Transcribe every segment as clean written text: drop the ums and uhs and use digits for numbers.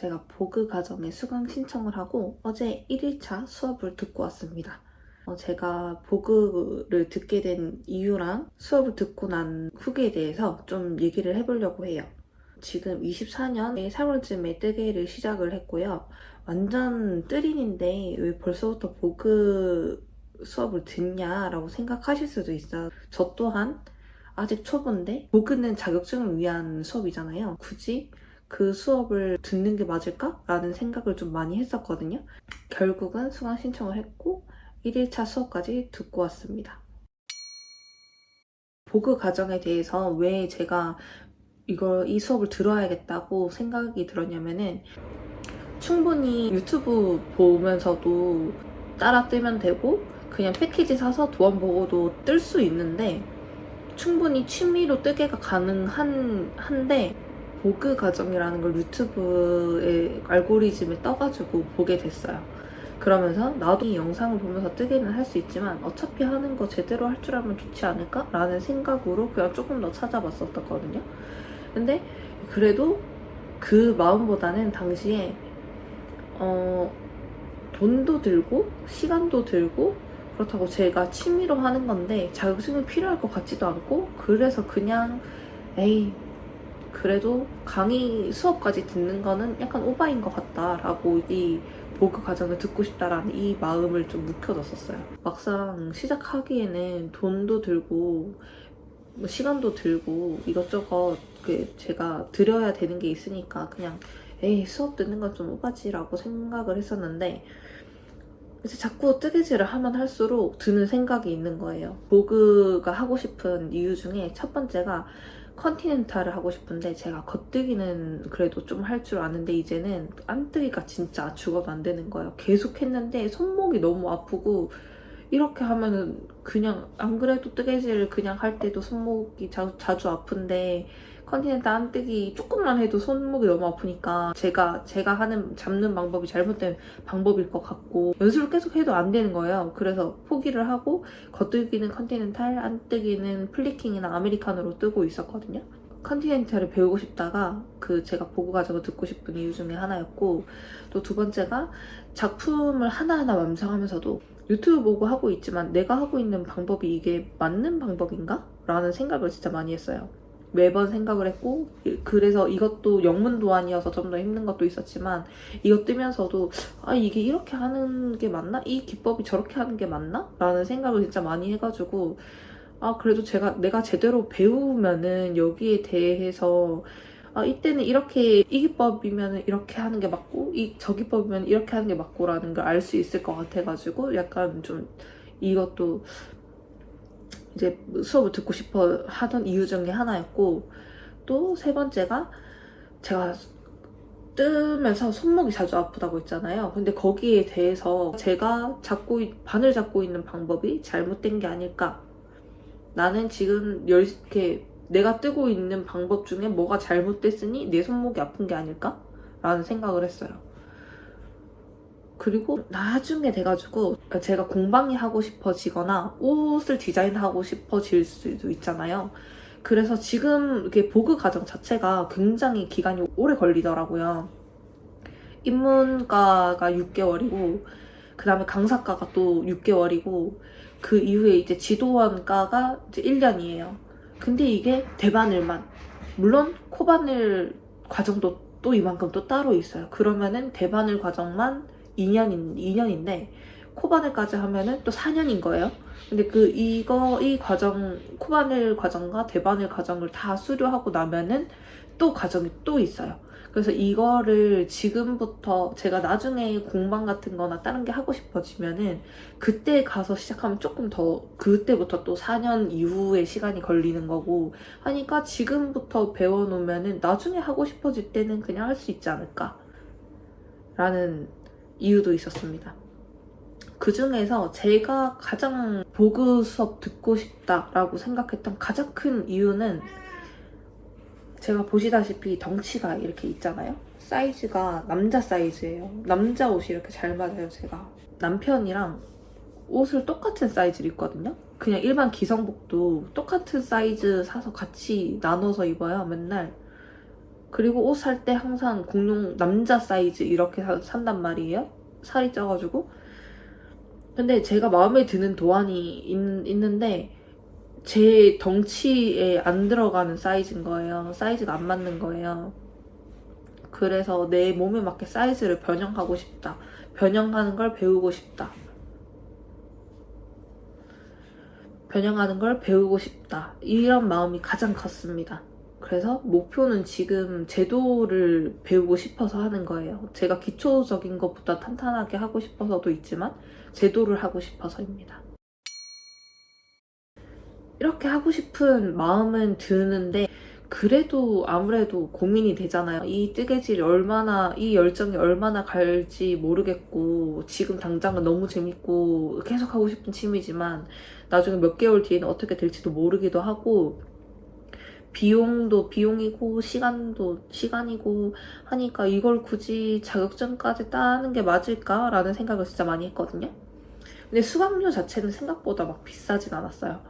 제가 보그 과정에 수강 신청을 하고 어제 1일차 수업을 듣고 왔습니다. 제가 보그를 듣게 된 이유랑 수업을 듣고 난 후기에 대해서 좀 얘기를 해보려고 해요. 지금 24년 3월쯤에 뜨개를 시작을 했고요. 완전 뜨린인데 왜 벌써부터 보그 수업을 듣냐라고 생각하실 수도 있어요. 저 또한 아직 초보인데 보그는 자격증을 위한 수업이잖아요. 굳이 그 수업을 듣는 게 맞을까? 라는 생각을 좀 많이 했었거든요. 결국은 수강 신청을 했고 1일차 수업까지 듣고 왔습니다. 보그 과정에 대해서 왜 제가 이 수업을 들어야겠다고 생각이 들었냐면은 충분히 유튜브 보면서도 따라 뜨면 되고 그냥 패키지 사서 도안 보고도 뜰 수 있는데 충분히 취미로 뜨개가 한데 보그 과정이라는 걸 유튜브의 알고리즘에 떠가지고 보게 됐어요. 그러면서 나도 이 영상을 보면서 뜨개는 할 수 있지만 어차피 하는 거 제대로 할 줄 알면 좋지 않을까? 라는 생각으로 그냥 조금 더 찾아봤었거든요. 근데 그래도 그 마음보다는 당시에 돈도 들고 시간도 들고 그렇다고 제가 취미로 하는 건데 자격증이 필요할 것 같지도 않고 그래서 그냥 에이 그래도 강의 수업까지 듣는 거는 약간 오바인 것 같다라고 이 보그 과정을 듣고 싶다라는 이 마음을 좀 묵혀뒀었어요. 막상 시작하기에는 돈도 들고 뭐 시간도 들고 이것저것 제가 들여야 되는 게 있으니까 그냥 에이 수업 듣는 건 좀 오바지라고 생각을 했었는데 이제 자꾸 뜨개질을 하면 할수록 드는 생각이 있는 거예요. 보그가 하고 싶은 이유 중에 첫 번째가 컨티넨탈을 하고 싶은데 제가 겉뜨기는 그래도 좀 할 줄 아는데 이제는 안뜨기가 진짜 죽어도 안 되는 거예요. 계속 했는데 손목이 너무 아프고 이렇게 하면은 그냥 안 그래도 뜨개질을 그냥 할 때도 손목이 자주 아픈데 컨티넨탈 안뜨기 조금만 해도 손목이 너무 아프니까 제가 하는 잡는 방법이 잘못된 방법일 것 같고 연습을 계속 해도 안 되는 거예요. 그래서 포기를 하고 겉뜨기는 컨티넨탈, 안뜨기는 플리킹이나 아메리카노로 뜨고 있었거든요. 컨티넨탈을 배우고 싶다가 제가 보고 과정을 듣고 싶은 이유 중에 하나였고 또 두 번째가 작품을 하나하나 완성하면서도 유튜브 보고 하고 있지만 내가 하고 있는 방법이 이게 맞는 방법인가? 라는 생각을 진짜 많이 했어요. 매번 생각을 했고 그래서 이것도 영문 도안이어서 좀 더 힘든 것도 있었지만 이거 뜨면서도 이게 이렇게 하는 게 맞나? 이 기법이 저렇게 하는 게 맞나? 라는 생각을 진짜 많이 해가지고 그래도 내가 제대로 배우면은 여기에 대해서 이때는 이렇게 이 기법이면 이렇게 하는 게 맞고 저 기법이면 이렇게 하는 게 맞고라는 걸 알 수 있을 것 같아가지고 약간 좀 이것도 이제 수업을 듣고 싶어 하던 이유 중에 하나였고 또 세 번째가 제가 뜨면서 손목이 자주 아프다고 했잖아요. 근데 거기에 대해서 제가 바늘 잡고 있는 방법이 잘못된 게 아닐까. 나는 지금 이렇게 내가 뜨고 있는 방법 중에 뭐가 잘못됐으니 내 손목이 아픈 게 아닐까? 라는 생각을 했어요. 그리고 나중에 돼가지고 제가 공방이 하고 싶어지거나 옷을 디자인하고 싶어질 수도 있잖아요. 그래서 지금 이렇게 보그 과정 자체가 굉장히 기간이 오래 걸리더라고요. 입문가가 6개월이고 그 다음에 강사과가 또 6개월이고 그 이후에 이제 지도원과가 이제 1년이에요. 근데 이게 대바늘만 물론 코바늘 과정도 또 이만큼 또 따로 있어요. 그러면은 대바늘 과정만 2년인데 코바늘까지 하면은 또 4년인 거예요. 근데 이 과정 코바늘 과정과 대바늘 과정을 다 수료하고 나면은 또 과정이 또 있어요. 그래서 이거를 지금부터 제가 나중에 공방 같은 거나 다른 게 하고 싶어지면은 그때 가서 시작하면 조금 더 그때부터 또 4년 이후의 시간이 걸리는 거고 하니까 지금부터 배워놓으면은 나중에 하고 싶어질 때는 그냥 할 수 있지 않을까 라는 이유도 있었습니다. 그 중에서 제가 가장 보그 수업 듣고 싶다라고 생각했던 가장 큰 이유는 제가 보시다시피 덩치가 이렇게 있잖아요. 사이즈가 남자 사이즈예요. 남자 옷이 이렇게 잘 맞아요, 제가. 남편이랑 옷을 똑같은 사이즈를 입거든요. 그냥 일반 기성복도 똑같은 사이즈 사서 같이 나눠서 입어요, 맨날. 그리고 옷 살 때 항상 공룡 남자 사이즈 이렇게 산단 말이에요. 살이 쪄가지고. 근데 제가 마음에 드는 도안이 있는데 제 덩치에 안 들어가는 사이즈인 거예요. 사이즈가 안 맞는 거예요. 그래서 내 몸에 맞게 사이즈를 변형하고 싶다. 변형하는 걸 배우고 싶다. 변형하는 걸 배우고 싶다. 이런 마음이 가장 컸습니다. 그래서 목표는 지금 제도를 배우고 싶어서 하는 거예요. 제가 기초적인 것보다 탄탄하게 하고 싶어서도 있지만 제도를 하고 싶어서입니다. 이렇게 하고 싶은 마음은 드는데 그래도 아무래도 고민이 되잖아요. 이 뜨개질이 이 열정이 얼마나 갈지 모르겠고 지금 당장은 너무 재밌고 계속 하고 싶은 취미지만 나중에 몇 개월 뒤에는 어떻게 될지도 모르기도 하고 비용도 비용이고 시간도 시간이고 하니까 이걸 굳이 자격증까지 따는 게 맞을까라는 생각을 진짜 많이 했거든요. 근데 수강료 자체는 생각보다 막 비싸진 않았어요.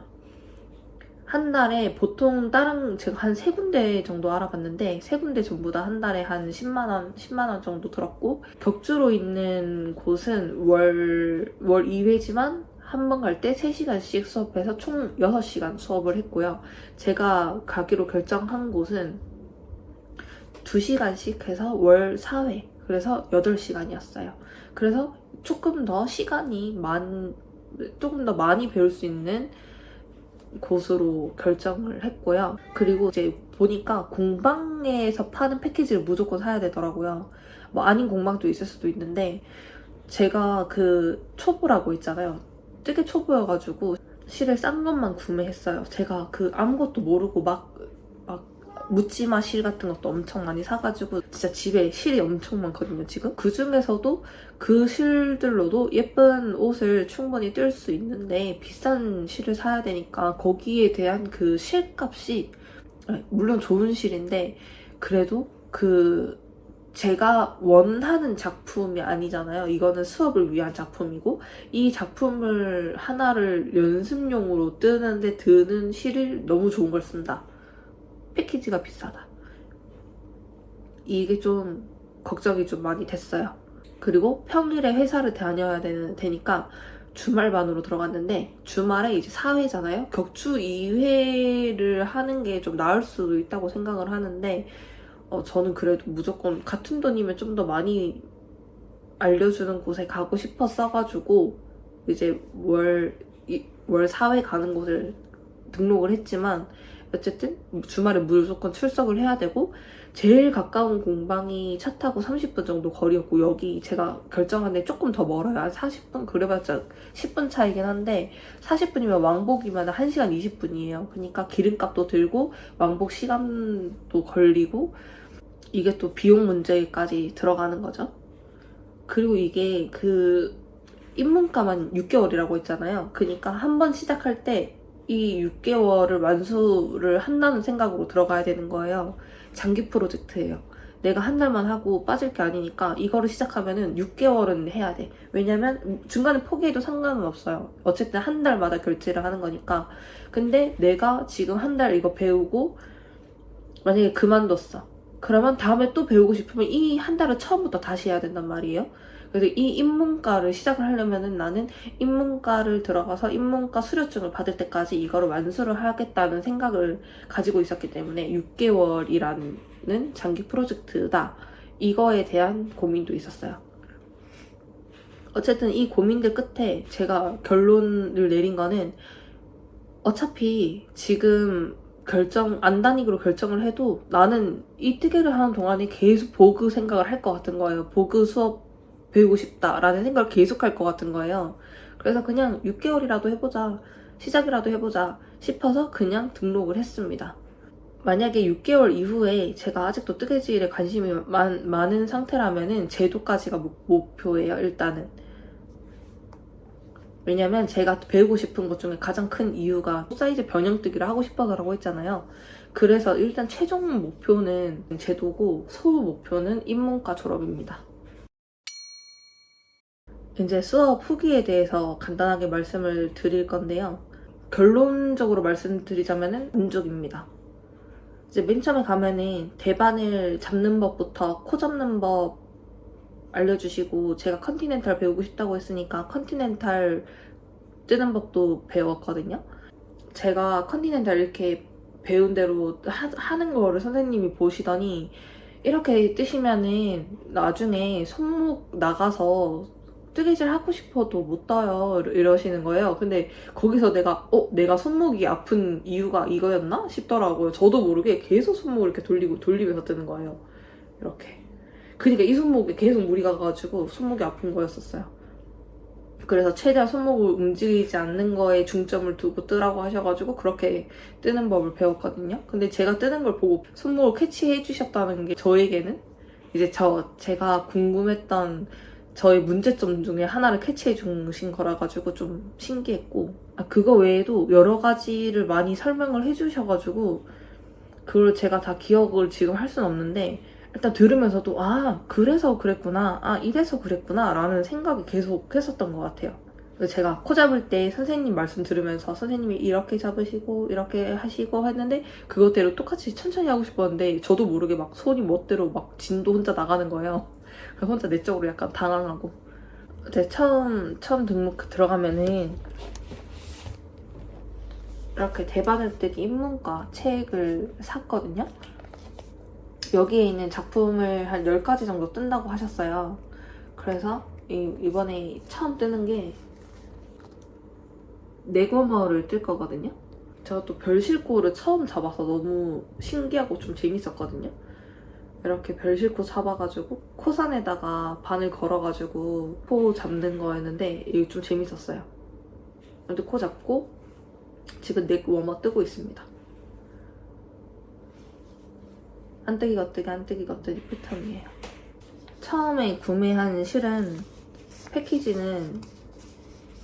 한 달에 보통 다른 제가 한 3군데 정도 알아봤는데 3군데 전부 다 한 달에 한 10만 원 정도 들었고 격주로 있는 곳은 월 2회지만 한 번 갈 때 3시간씩 수업해서 총 6시간 수업을 했고요. 제가 가기로 결정한 곳은 2시간씩 해서 월 4회 그래서 8시간이었어요. 그래서 조금 더 많이 배울 수 있는 곳으로 결정을 했고요. 그리고 이제 보니까 공방에서 파는 패키지를 무조건 사야 되더라고요. 뭐 아닌 공방도 있을 수도 있는데 제가 그 초보라고 있잖아요. 되게 초보여가지고 실을 싼 것만 구매했어요. 제가 그 아무것도 모르고 막 묻지마 실 같은 것도 엄청 많이 사가지고 진짜 집에 실이 엄청 많거든요 지금. 그 중에서도 그 실들로도 예쁜 옷을 충분히 뜰 수 있는데 비싼 실을 사야 되니까 거기에 대한 그 실값이 물론 좋은 실인데 그래도 제가 원하는 작품이 아니잖아요. 이거는 수업을 위한 작품이고 이 작품을 하나를 연습용으로 뜨는데 드는 실을 너무 좋은 걸 쓴다. 패키지가 비싸다. 이게 좀 걱정이 좀 많이 됐어요. 그리고 평일에 회사를 다녀야 되니까 주말반으로 들어갔는데 주말에 이제 4회잖아요. 격주 2회를 하는 게 좀 나을 수도 있다고 생각을 하는데 저는 그래도 무조건 같은 돈이면 좀 더 많이 알려주는 곳에 가고 싶었어가지고 이제 월 4회 가는 곳을 등록을 했지만 어쨌든 주말에 무조건 출석을 해야 되고 제일 가까운 공방이 차 타고 30분 정도 거리였고 여기 제가 결정한 데 조금 더 멀어요. 한 40분? 그래봤자 10분 차이긴 한데 40분이면 왕복이면 1시간 20분이에요. 그러니까 기름값도 들고 왕복 시간도 걸리고 이게 또 비용 문제까지 들어가는 거죠. 그리고 이게 입문가만 6개월이라고 했잖아요. 그러니까 한 번 시작할 때 이 6개월을 완수를 한다는 생각으로 들어가야 되는 거예요. 장기 프로젝트예요. 내가 한 달만 하고 빠질 게 아니니까 이거를 시작하면은 6개월은 해야 돼. 왜냐면 중간에 포기해도 상관은 없어요. 어쨌든 한 달마다 결제를 하는 거니까. 근데 내가 지금 한 달 이거 배우고 만약에 그만뒀어. 그러면 다음에 또 배우고 싶으면 이 한 달을 처음부터 다시 해야 된단 말이에요. 그래서 이 입문가를 시작을 하려면은 나는 입문가를 들어가서 입문가 수료증을 받을 때까지 이거를 완수를 하겠다는 생각을 가지고 있었기 때문에 6개월이라는 장기 프로젝트다. 이거에 대한 고민도 있었어요. 어쨌든 이 고민들 끝에 제가 결론을 내린 거는 어차피 지금 안 다니기로 결정을 해도 나는 이 뜨개를 하는 동안에 계속 보그 생각을 할 것 같은 거예요. 보그 수업 배우고 싶다라는 생각을 계속 할 것 같은 거예요. 그래서 그냥 6개월이라도 해보자, 시작이라도 해보자 싶어서 그냥 등록을 했습니다. 만약에 6개월 이후에 제가 아직도 뜨개질에 관심이 많은 상태라면은 제도까지가 목표예요, 일단은. 왜냐면 제가 배우고 싶은 것 중에 가장 큰 이유가 사이즈 변형뜨기를 하고 싶어서라고 했잖아요. 그래서 일단 최종 목표는 제도고 소 목표는 입문과 졸업입니다. 이제 수업 후기에 대해서 간단하게 말씀을 드릴 건데요. 결론적으로 말씀드리자면 만족입니다. 이제 맨 처음에 가면은 대바늘 잡는 법부터 코 잡는 법 알려주시고, 제가 컨티넨탈 배우고 싶다고 했으니까 컨티넨탈 뜨는 법도 배웠거든요. 제가 컨티넨탈 이렇게 배운 대로 하는 거를 선생님이 보시더니, 이렇게 뜨시면은 나중에 손목 나가서 뜨개질 하고 싶어도 못 떠요, 이러시는 거예요. 근데 거기서 내가 손목이 아픈 이유가 이거였나 싶더라고요. 저도 모르게 계속 손목을 이렇게 돌리면서 뜨는 거예요. 이렇게. 그러니까 이 손목에 계속 무리가 가가지고 손목이 아픈 거였었어요. 그래서 최대한 손목을 움직이지 않는 거에 중점을 두고 뜨라고 하셔가지고 그렇게 뜨는 법을 배웠거든요. 근데 제가 뜨는 걸 보고 손목을 캐치해 주셨다는 게 저에게는 이제 제가 궁금했던 저의 문제점 중에 하나를 캐치해 주신 거라 가지고 좀 신기했고, 그거 외에도 여러 가지를 많이 설명을 해 주셔가지고 그걸 제가 다 기억을 지금 할 수는 없는데, 일단 들으면서도 그래서 그랬구나, 이래서 그랬구나 라는 생각이 계속 했었던 것 같아요. 제가 코 잡을 때 선생님 말씀 들으면서 선생님이 이렇게 잡으시고 이렇게 하시고 했는데 그것대로 똑같이 천천히 하고 싶었는데 저도 모르게 막 손이 멋대로 막 진도 혼자 나가는 거예요. 그래서 혼자 내적으로 약간 당황하고. 제가 처음 등록 들어가면은 이렇게 대바늘 뜨기 입문과 책을 샀거든요. 여기에 있는 작품을 한 10가지 정도 뜬다고 하셨어요. 그래서 이번에 처음 뜨는 게 네거머를 뜰 거거든요. 제가 또 별실코를 처음 잡아서 너무 신기하고 좀 재밌었거든요. 이렇게 별실코 잡아가지고 코산에다가 바늘 걸어가지고 코 잡는 거였는데 이게 좀 재밌었어요. 근데 코 잡고 지금 네거머 뜨고 있습니다. 안뜨기 겉뜨기 안뜨기 겉뜨기 패턴이에요. 처음에 구매한 실은 패키지는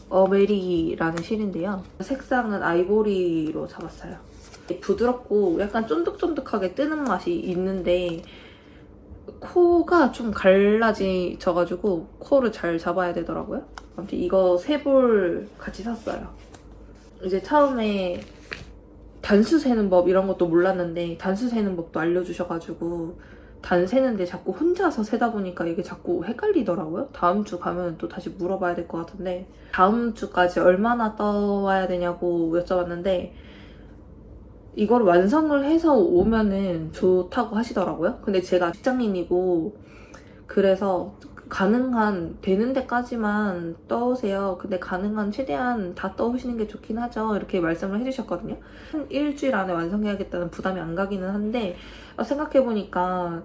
어메리라는 실인데요. 색상은 아이보리로 잡았어요. 부드럽고 약간 쫀득쫀득하게 뜨는 맛이 있는데 코가 좀 갈라져가지고 코를 잘 잡아야 되더라고요. 아무튼 이거 3볼 같이 샀어요. 이제 처음에 단수 세는 법 이런 것도 몰랐는데 단수 세는 법도 알려주셔가지고 단 세는데 자꾸 혼자서 세다 보니까 이게 자꾸 헷갈리더라고요. 다음 주 가면 또 다시 물어봐야 될 것 같은데, 다음 주까지 얼마나 떠와야 되냐고 여쭤봤는데 이걸 완성을 해서 오면은 좋다고 하시더라고요. 근데 제가 직장인이고 그래서 가능한 되는 데까지만 떠오세요. 근데 가능한 최대한 다 떠오시는 게 좋긴 하죠. 이렇게 말씀을 해주셨거든요. 한 일주일 안에 완성해야겠다는 부담이 안 가기는 한데, 생각해보니까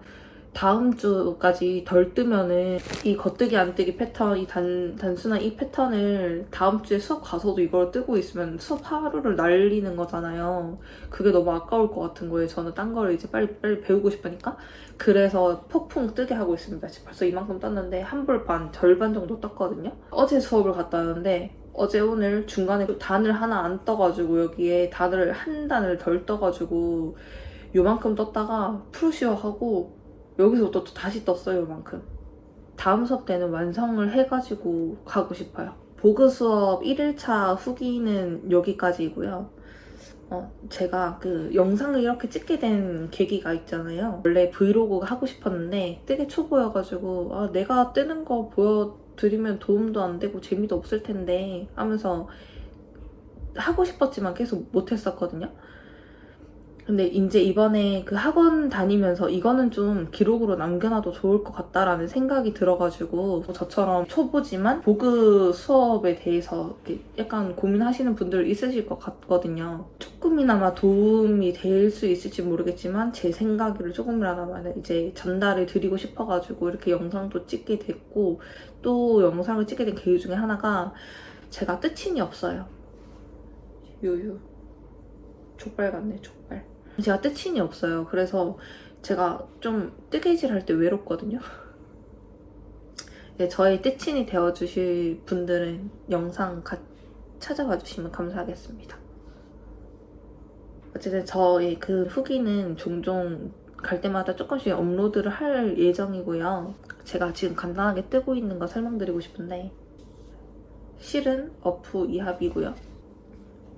다음 주까지 덜 뜨면은 이 겉뜨기 안뜨기 패턴, 이 단순한 이 패턴을 다음 주에 수업 가서도 이걸 뜨고 있으면 수업 하루를 날리는 거잖아요. 그게 너무 아까울 것 같은 거예요. 저는 딴 거를 이제 빨리 배우고 싶으니까. 그래서 폭풍 뜨게 하고 있습니다. 지금 벌써 이만큼 떴는데 한 볼 반, 절반 정도 떴거든요. 어제 수업을 갔다 왔는데 어제 오늘 중간에 단을 하나 안 떠가지고 여기에 단을 한 단을 덜 떠가지고 요만큼 떴다가 프루시어 하고 여기서부터 또 다시 떴어요, 요만큼. 다음 수업 때는 완성을 해가지고 가고 싶어요. 보그 수업 1일차 후기는 여기까지이고요. 제가 그 영상을 이렇게 찍게 된 계기가 있잖아요. 원래 브이로그가 하고 싶었는데 되게 초보여가지고 내가 뜨는 거 보여드리면 도움도 안 되고 재미도 없을 텐데 하면서 하고 싶었지만 계속 못했었거든요. 근데 이제 이번에 그 학원 다니면서 이거는 좀 기록으로 남겨놔도 좋을 것 같다라는 생각이 들어가지고, 저처럼 초보지만 보그 수업에 대해서 약간 고민하시는 분들 있으실 것 같거든요. 조금이나마 도움이 될 수 있을지 모르겠지만 제 생각을 조금이나마 이제 전달을 드리고 싶어가지고 이렇게 영상도 찍게 됐고, 또 영상을 찍게 된 계기 중에 하나가 제가 뜨친이 없어요. 유유. 족발 같네, 족발. 제가 뜨친이 없어요. 그래서 제가 좀 뜨개질 할 때 외롭거든요. 네, 저의 뜨친이 되어주실 분들은 영상 찾아봐 주시면 감사하겠습니다. 어쨌든 저의 그 후기는 종종 갈 때마다 조금씩 업로드를 할 예정이고요. 제가 지금 간단하게 뜨고 있는 거 설명드리고 싶은데, 실은 어프 2합이고요.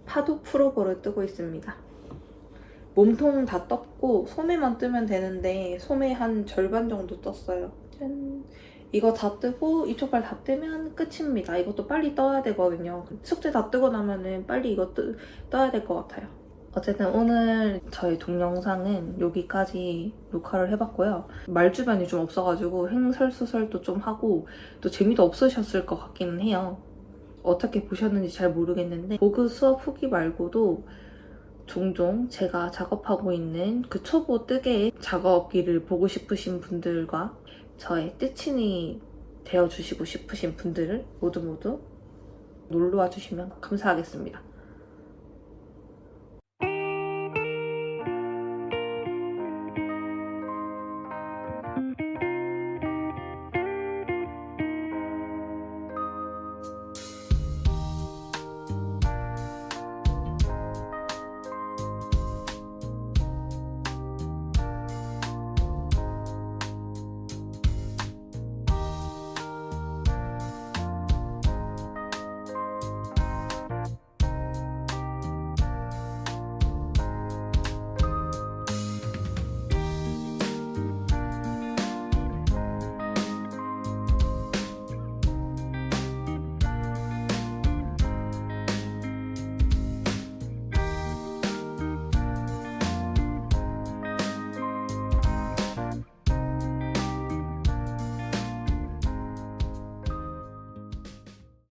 파도 프로보를 뜨고 있습니다. 몸통 다 떴고 소매만 뜨면 되는데 소매 한 절반 정도 떴어요. 짠. 이거 다 뜨고 이쪽 발 다 뜨면 끝입니다. 이것도 빨리 떠야 되거든요. 숙제 다 뜨고 나면은 빨리 이거 떠야 될 것 같아요. 어쨌든 오늘 저희 동영상은 여기까지 녹화를 해봤고요. 말 주변이 좀 없어가지고 횡설수설도 좀 하고 또 재미도 없으셨을 것 같기는 해요. 어떻게 보셨는지 잘 모르겠는데 보그 수업 후기 말고도 종종 제가 작업하고 있는 그 초보 뜨개의 작업기를 보고 싶으신 분들과 저의 뜨친이 되어주시고 싶으신 분들을 모두 놀러와 주시면 감사하겠습니다.